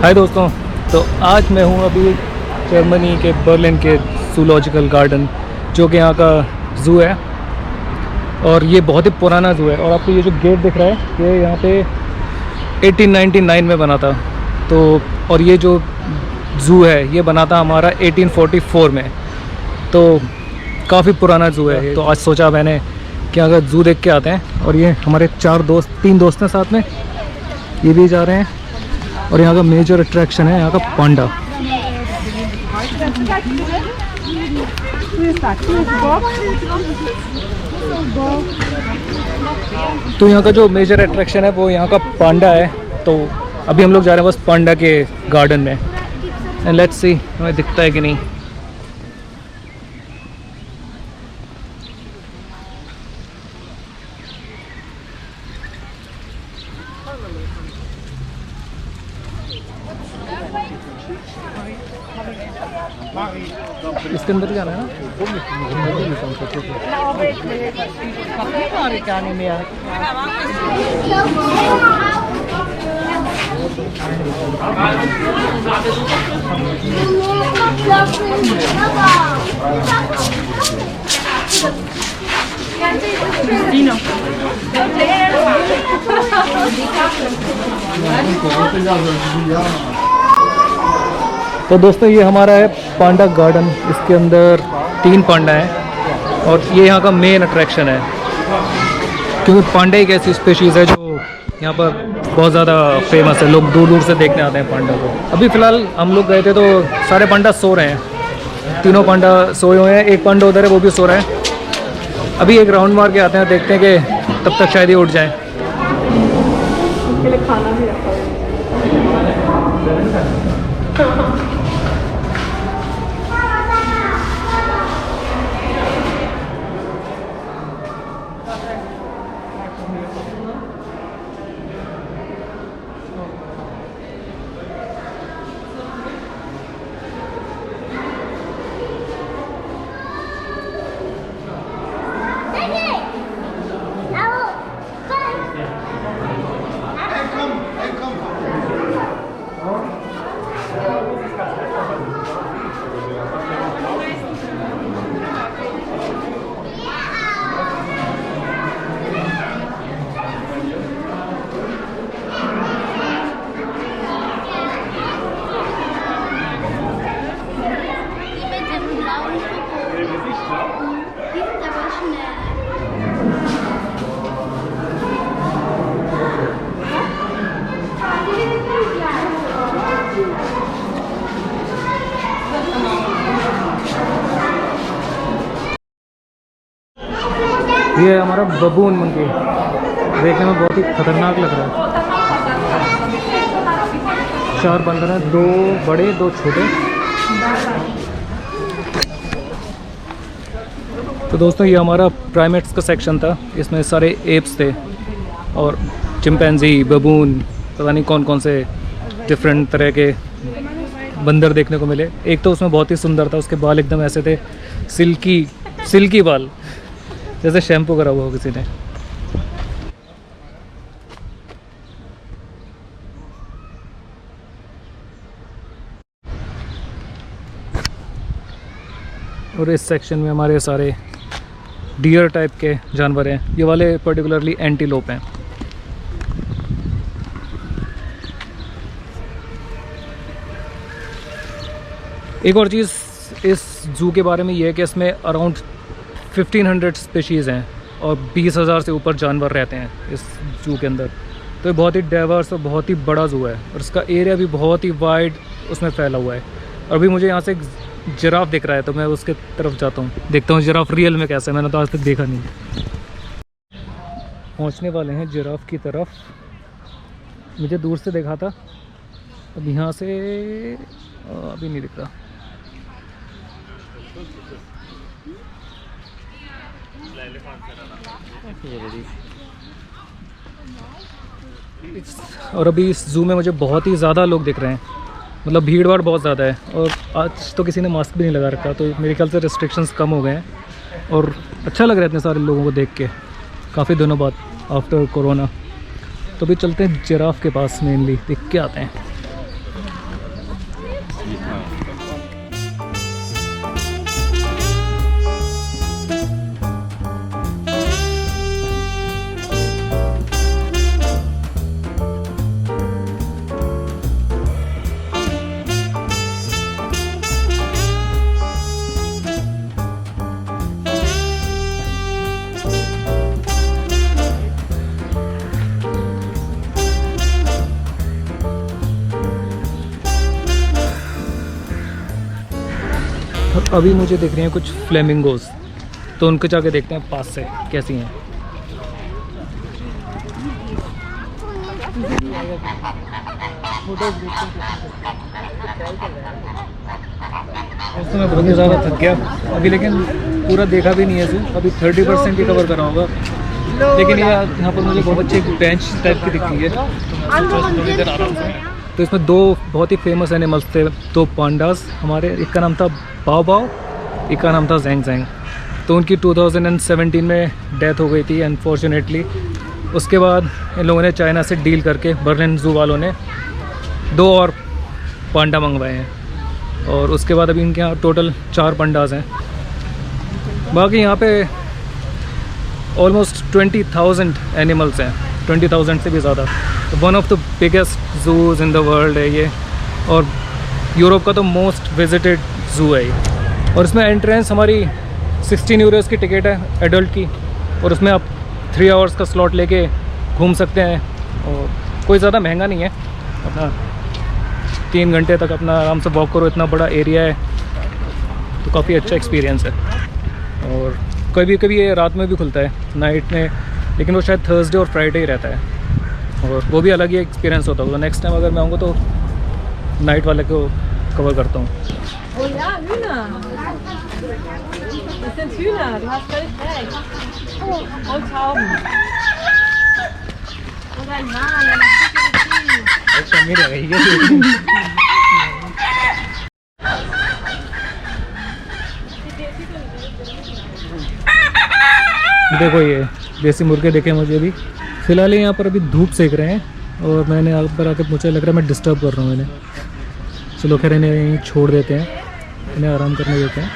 हाय दोस्तों, तो आज मैं हूँ अभी जर्मनी के बर्लिन के जूलॉजिकल गार्डन, जो कि यहाँ का ज़ू है। और ये बहुत ही पुराना ज़ू है। और आपको ये जो गेट दिख रहा है, ये यहाँ पे 1899 में बना था। तो और ये जो ज़ू है ये बना था हमारा 1844 में। तो काफ़ी पुराना ज़ू है। तो आज सोचा मैंने कि अगर ज़ू देख के आते हैं। और ये हमारे तीन दोस्त हैं साथ में, ये भी जा रहे हैं। और यहाँ का मेजर अट्रैक्शन है यहाँ का पांडा। तो यहाँ का जो मेजर अट्रैक्शन है वो यहाँ का पांडा है। तो अभी हम लोग जा रहे हैं बस पांडा के गार्डन में। एंड लेट्स सी हमें दिखता है कि नहीं। इसके अंदर जाना है ना। तो दोस्तों ये हमारा है पांडा गार्डन। इसके अंदर 3 पांडा हैं और ये यहाँ का मेन अट्रैक्शन है, क्योंकि पांडा एक ऐसी स्पीशीज़ है जो यहाँ पर बहुत ज़्यादा फेमस है। लोग दूर दूर से देखने आते हैं पांडा को। अभी फ़िलहाल हम लोग गए थे तो सारे पांडा सो रहे हैं। तीनों पांडा सोए हुए हैं। एक पांडा उधर है, वो भी सो रहा है। अभी एक राउंड मार के आते हैं, देखते हैं कि तब तक शायद ही उठ जाएँ। उनके लिए खाना भी रखा है। ये हमारा बबून मंकी देखने में बहुत ही खतरनाक लग रहा है। 4 बंदर हैं, 2 बड़े 2 छोटे। तो दोस्तों ये हमारा प्राइमेट्स का सेक्शन था। इसमें सारे एप्स थे और चिंपैंजी, बबून, पता नहीं कौन कौन से डिफरेंट तरह के बंदर देखने को मिले। एक तो उसमें बहुत ही सुंदर था, उसके बाल एकदम ऐसे थे, सिल्की बाल, जैसे शैम्पू करा हुआ हो किसी ने। और इस सेक्शन में हमारे सारे डियर टाइप के जानवर हैं। ये वाले पर्टिकुलरली एंटीलोप हैं। एक और चीज़ इस ज़ू के बारे में ये है कि इसमें अराउंड 1500 स्पीशीज़ हैं और 20,000 से ऊपर जानवर रहते हैं इस ज़ू के अंदर। तो ये बहुत ही डाइवर्स और बहुत ही बड़ा ज़ू है और इसका एरिया भी बहुत ही वाइड उसमें फैला हुआ है। और अभी मुझे यहाँ से एक जिराफ दिख रहा है, तो मैं उसके तरफ जाता हूँ, देखता हूँ जिराफ रियल में कैसा है। मैंने तो आज तक देखा नहीं। पहुँचने वाले हैं जिराफ की तरफ। मुझे दूर से देखा था, अब यहाँ से अभी नहीं दिख रहा। और अभी इस ज़ू में मुझे बहुत ही ज़्यादा लोग दिख रहे हैं, मतलब भीड़ भाड़ बहुत ज़्यादा है। और आज तो किसी ने मास्क भी नहीं लगा रखा, तो मेरे ख्याल से रिस्ट्रिक्शंस कम हो गए हैं और अच्छा लग रहा है इतने सारे लोगों को देख के काफ़ी दिनों बाद आफ्टर कोरोना। तो भी चलते हैं जिराफ के पास, मेनली देख के आते हैं। और अभी मुझे दिख रही हैं कुछ फ्लेमिंगोज, तो उनको जाके देखते हैं पास से कैसी हैं। मैं बहुत ही ज़्यादा थक गया अभी, लेकिन पूरा देखा भी नहीं है ज़ू, अभी 30% ही कवर करा होगा। लेकिन यहाँ पर मुझे बहुत अच्छी बेंच टाइप की दिखती है, थोड़ी देर आराम से। तो इसमें दो बहुत ही फेमस एनिमल्स थे, दो पांडास हमारे, एक का नाम था बाओ बाओ, एक का नाम था जैंग जैंग। तो उनकी 2017 में डेथ हो गई थी अनफॉर्चुनेटली। उसके बाद इन लोगों ने चाइना से डील करके, बर्लिन ज़ू वालों ने 2 और पांडा मंगवाए हैं, और उसके बाद अभी इनके यहाँ टोटल 4 पांडास हैं। बाकी यहाँ पे ऑलमोस्ट 20,000 एनिमल्स हैं, 20,000 से भी ज़्यादा। One of the biggest zoos in the world है ये, और यूरोप का तो मोस्ट विजिटेड ज़ू है ये। और इसमें एंट्रेंस हमारी 16 यूरोज़ की टिकट है एडल्ट की, और उसमें आप 3 आवर्स का स्लॉट लेके घूम सकते हैं, और कोई ज़्यादा महंगा नहीं है। अपना 3 घंटे तक अपना आराम से वॉक करो, इतना बड़ा एरिया है, तो काफ़ी अच्छा एक्सपीरियंस है। और कभी कभी ये रात में भी खुलता है, नाइट में, लेकिन वो शायद थर्सडे और फ्राइडे ही रहता है, और वो भी अलग ही एक्सपीरियंस होता होगा। नेक्स्ट टाइम अगर मैं आऊँगा तो नाइट वाले को कवर करता हूँ। Oh ja, Hühner. Das sind Hühner, du hast völlig recht. Oh, und Tauben. Und ein Hahn, der macht Security. अच्छा मेरा है देखो, ये देसी मुर्गे देखे मुझे अभी फ़िलहाल यहाँ पर अभी धूप सेक रहे हैं, और मैंने यहाँ पर आके मुझे लग रहा है मैं डिस्टर्ब कर रहा हूँ इन्हें। चलो खैर इन्हें यहीं छोड़ देते हैं, इन्हें आराम करने देते हैं।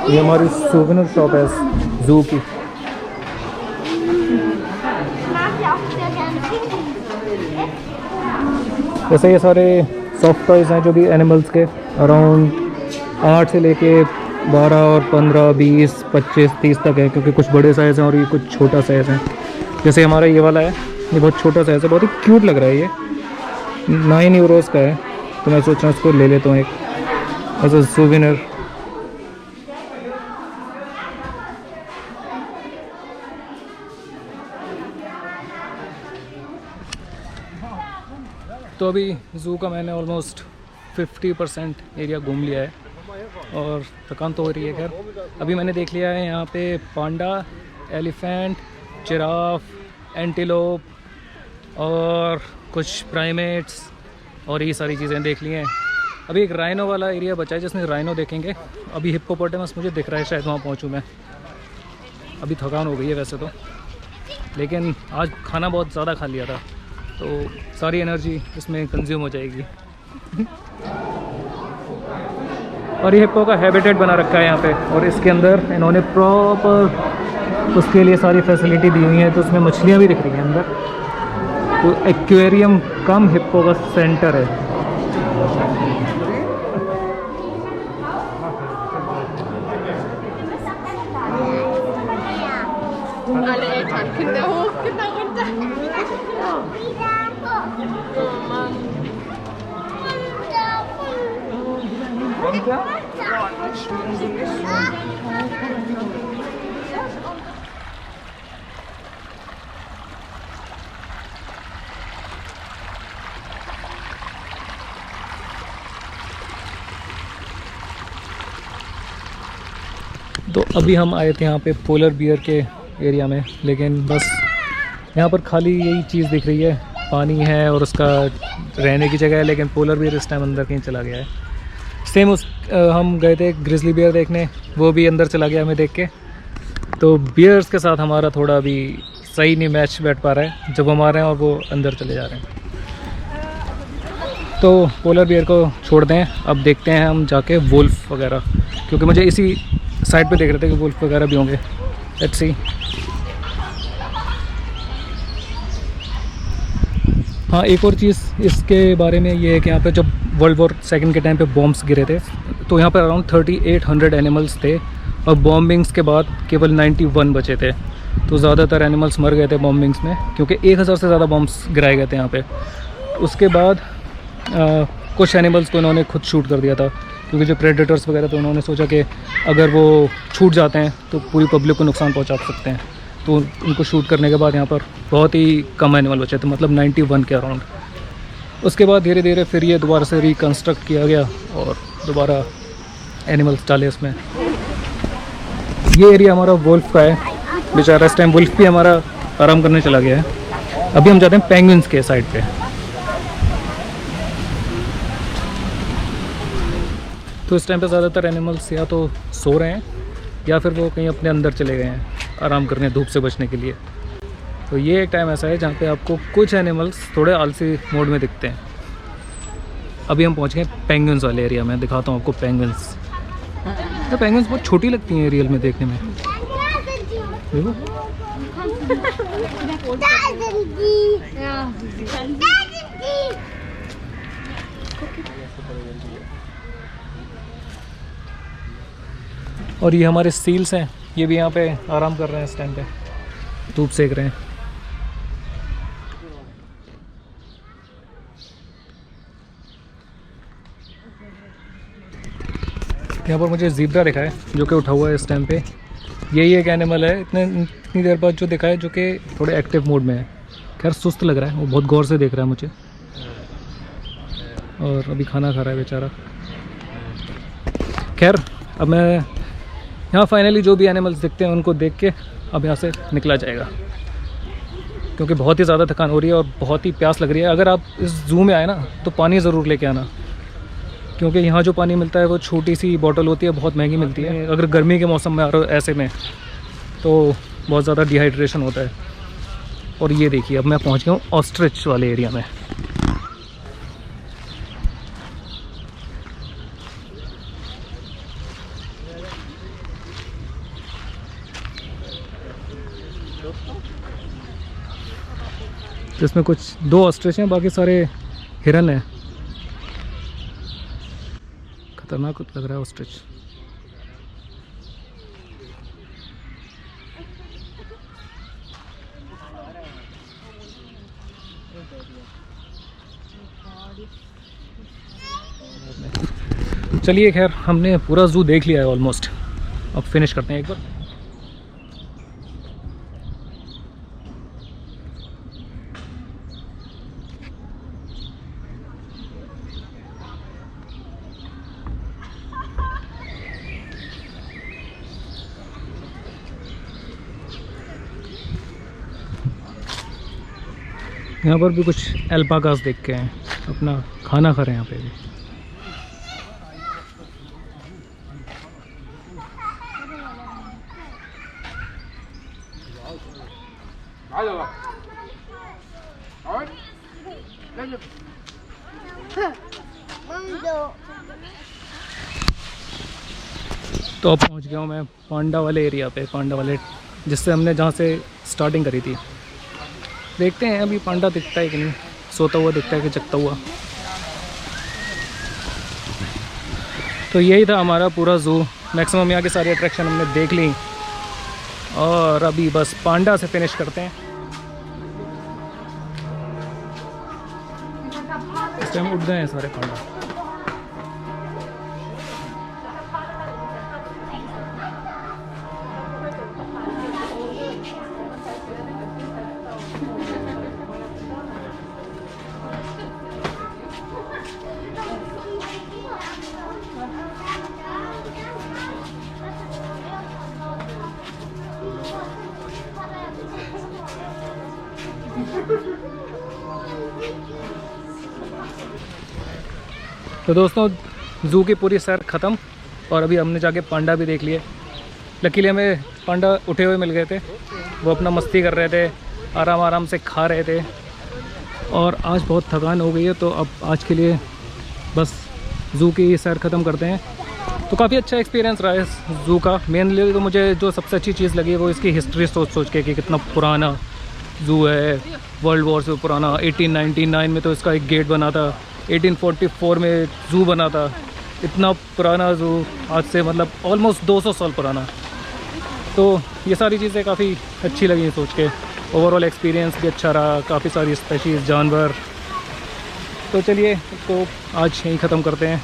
ये हमारी सूवेनिर शॉप है ज़ू की। जैसे ये सारे सॉफ्ट टॉयज़ हैं जो भी एनिमल्स के, अराउंड 8 से लेके 12 और 15, 20, 25, 30 तक है, क्योंकि कुछ बड़े साइज़ हैं और ये कुछ छोटा साइज़ है। जैसे हमारा ये वाला है, ये बहुत छोटा साइज़ है, बहुत ही क्यूट लग रहा है। ये 9 यूरोज़ का है, तो मैं सोच रहा हूँ इसको ले लेता हूँ एक एज अ सूवेनिर। तो अभी ज़ू का मैंने ऑलमोस्ट 50% एरिया घूम लिया है, और थकान तो हो रही है। खैर अभी मैंने देख लिया है यहाँ पे पांडा, एलिफेंट, जिराफ, एंटीलोप और कुछ प्राइमेट्स, और ये सारी चीज़ें देख ली हैं। अभी एक राइनो वाला एरिया बचा है जिसमें राइनो देखेंगे। अभी हिप्पोपोटामस मुझे दिख रहा है, शायद वहाँ पहुँचूँ मैं। अभी थकान हो गई है वैसे तो, लेकिन आज खाना बहुत ज़्यादा खा लिया था, तो सारी एनर्जी इसमें कंज्यूम हो जाएगी। और ये हिप्पो का हैबिटेट बना रखा है यहाँ पे, और इसके अंदर इन्होंने प्रॉपर उसके लिए सारी फैसिलिटी दी हुई है। तो उसमें मछलियाँ भी दिख रही हैं अंदर, तो एक्वेरियम कम हिप्पो का सेंटर है। Alle Eltern, Kinder hoch, Kinder runter. Oh Mann. तो अभी हम आए थे यहाँ पे पोलर बियर के एरिया में, लेकिन बस यहाँ पर खाली यही चीज़ दिख रही है, पानी है और उसका रहने की जगह है, लेकिन पोलर बियर इस टाइम अंदर कहीं चला गया है। सेम हम गए थे ग्रिजली बियर देखने, वो भी अंदर चला गया हमें देख के। तो बियर्स के साथ हमारा थोड़ा अभी सही नहीं मैच बैठ पा रहा है, जब हम आ रहे हैं और वो अंदर चले जा रहे हैं। तो पोलर बियर को छोड़ दें, अब देखते हैं हम जाके वुल्फ वगैरह, क्योंकि मुझे इसी साइड पे देख रहे थे कि वुल्फ वगैरह भी होंगे। Let's see. हाँ, एक और चीज़ इसके बारे में ये है कि यहाँ पे जब वर्ल्ड वॉर सेकंड के टाइम पे बॉम्ब्स गिरे थे तो यहाँ पर अराउंड 3800 एनिमल्स थे और बॉम्बिंग्स के बाद केवल 91 बचे थे। तो ज़्यादातर एनिमल्स मर गए थे बॉम्बिंग्स में, क्योंकि 1000 से ज़्यादा बॉम्ब्स गिराए गए थे यहाँ पे। उसके बाद कुछ एनिमल्स को इन्होंने खुद शूट कर दिया था, क्योंकि जो प्रेडेटर्स वगैरह थे उन्होंने सोचा कि अगर वो छूट जाते हैं तो पूरी पब्लिक को नुकसान पहुँचा सकते हैं। तो उनको शूट करने के बाद यहाँ पर बहुत ही कम एनिमल बचे थे, मतलब 91 के अराउंड। उसके बाद धीरे धीरे फिर ये दोबारा से रिकन्स्ट्रक्ट किया गया और दोबारा एनिमल्स डाले इसमें। ये एरिया हमारा वुल्फ का है, बेचारा इस टाइम वुल्फ भी हमारा आराम करने चला गया है। अभी हम जाते हैं पेंगुइन्स के साइड पे। तो इस टाइम पे ज़्यादातर एनिमल्स या तो सो रहे हैं या फिर वो कहीं अपने अंदर चले गए हैं आराम करने, धूप से बचने के लिए। तो ये एक टाइम ऐसा है जहाँ पे आपको कुछ एनिमल्स थोड़े आलसी मोड में दिखते हैं। अभी हम पहुँच गए पेंगुइन्स वाले एरिया में, दिखाता हूँ आपको पेंगुइन्स। तो पेंगुइन्स बहुत छोटी लगती हैं रियल में देखने में, देखो। और ये हमारे सील्स हैं, ये भी यहाँ पे आराम कर रहे हैं इस टाइम पे, धूप सेक रहे हैं। यहाँ पर मुझे ज़ीब्रा दिखा है जो कि उठा हुआ है इस टाइम पे। यही एक एनिमल है इतनी देर बाद जो दिखा है, जो कि थोड़े एक्टिव मोड में है। खैर सुस्त लग रहा है, वो बहुत गौर से देख रहा है मुझे, और अभी खाना खा रहा है बेचारा। खैर अब मैं यहाँ फाइनली जो भी एनिमल्स दिखते हैं उनको देख के अब यहाँ से निकला जाएगा, क्योंकि बहुत ही ज़्यादा थकान हो रही है और बहुत ही प्यास लग रही है। अगर आप इस जू में आए ना तो पानी ज़रूर लेके आना, क्योंकि यहाँ जो पानी मिलता है वो छोटी सी बॉटल होती है, बहुत महंगी मिलती है। अगर गर्मी के मौसम में आ रहे हो ऐसे में तो बहुत ज़्यादा डिहाइड्रेशन होता है। और ये देखिए अब मैं पहुँच गया हूँ ऑस्ट्रिच वाले एरिया में। जिसमें कुछ 2 ऑस्ट्रिच हैं, बाकी सारे हिरन हैं। खतरनाक लग रहा है ऑस्ट्रिच। चलिए खैर हमने पूरा जू देख लिया है ऑलमोस्ट, अब फिनिश करते हैं एक बार। यहाँ पर भी कुछ अल्पाकास देख के हैं, अपना खाना खा रहे हैं यहाँ पे भी। तो अब पहुँच गया हूँ मैं पांडा वाले एरिया पे, पांडा वाले जिससे हमने जहाँ से स्टार्टिंग करी थी। देखते हैं अभी पांडा दिखता है कि नहीं, सोता हुआ दिखता है कि जगता हुआ। तो यही था हमारा पूरा ज़ू। मैक्सिमम यहाँ की सारी अट्रैक्शन हमने देख ली और अभी बस पांडा से फिनिश करते हैं। इस टाइम उठ गए हैं सारे पांडा। तो दोस्तों ज़ू की पूरी सैर ख़त्म और अभी हमने जाके पांडा भी देख लिए। लकीली हमें पांडा उठे हुए मिल गए थे, वो अपना मस्ती कर रहे थे, आराम आराम से खा रहे थे। और आज बहुत थकान हो गई है, तो अब आज के लिए बस ज़ू की सैर ख़त्म करते हैं। तो काफ़ी अच्छा एक्सपीरियंस रहा है इस ज़ू का। मेनली तो मुझे जो सबसे अच्छी चीज़ लगी वो इसकी हिस्ट्री सोच के कि कितना पुराना ज़ू है, वर्ल्ड वॉर से पुराना। 1899 में तो इसका एक गेट बना था, 1844 में ज़ू बना था। इतना पुराना ज़ू, आज से मतलब ऑलमोस्ट 200 साल पुराना। तो ये सारी चीज़ें काफ़ी अच्छी लगी सोच के। ओवरऑल एक्सपीरियंस भी अच्छा रहा, काफ़ी सारी स्पेशीज़ जानवर। तो चलिए इसको आज यहीं ख़त्म करते हैं।